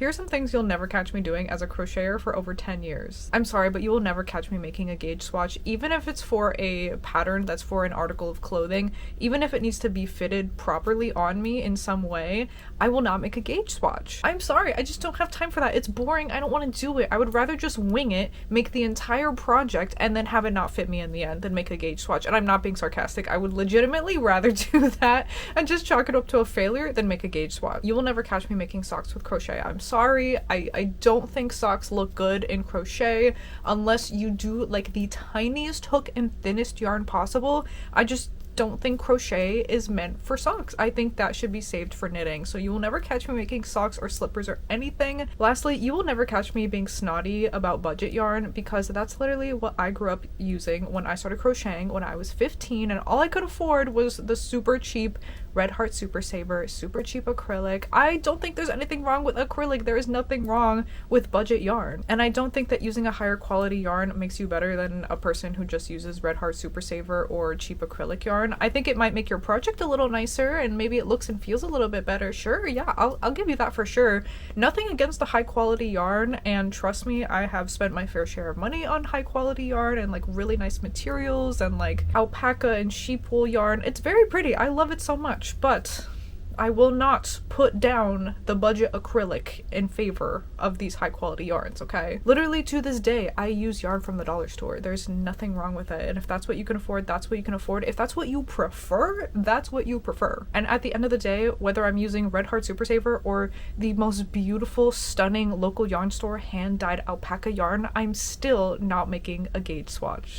Here are some things you'll never catch me doing as a crocheter for over 10 years. I'm sorry, but you will never catch me making a gauge swatch, even if it's for a pattern that's for an article of clothing, even if it needs to be fitted properly on me in some way, I will not make a gauge swatch. I'm sorry, I just don't have time for that. It's boring, I don't want to do it. I would rather just wing it, make the entire project, and then have it not fit me in the end than make a gauge swatch. And I'm not being sarcastic, I would legitimately rather do that and just chalk it up to a failure than make a gauge swatch. You will never catch me making socks with crochet. I'm sorry, I don't think socks look good in crochet unless you do like the tiniest hook and thinnest yarn possible. I just don't think crochet is meant for socks. I think that should be saved for knitting. So you will never catch me making socks or slippers or anything. Lastly, you will never catch me being snotty about budget yarn, because that's literally what I grew up using when I started crocheting when I was 15, and all I could afford was the super cheap Red Heart Super Saver, super cheap acrylic. I don't think there's anything wrong with acrylic. There is nothing wrong with budget yarn. And I don't think that using a higher quality yarn makes you better than a person who just uses Red Heart Super Saver or cheap acrylic yarn. I think it might make your project a little nicer and maybe it looks and feels a little bit better. Sure, yeah, I'll give you that for sure. Nothing against the high quality yarn, and trust me, I have spent my fair share of money on high quality yarn and like really nice materials and like alpaca and sheep wool yarn. It's very pretty. I love it so much. But I will not put down the budget acrylic in favor of these high quality yarns, okay? Literally to this day, I use yarn from the dollar store. There's nothing wrong with it. And if that's what you can afford, that's what you can afford. If that's what you prefer, that's what you prefer. And at the end of the day, whether I'm using Red Heart Super Saver or the most beautiful, stunning local yarn store hand-dyed alpaca yarn, I'm still not making a gauge swatch.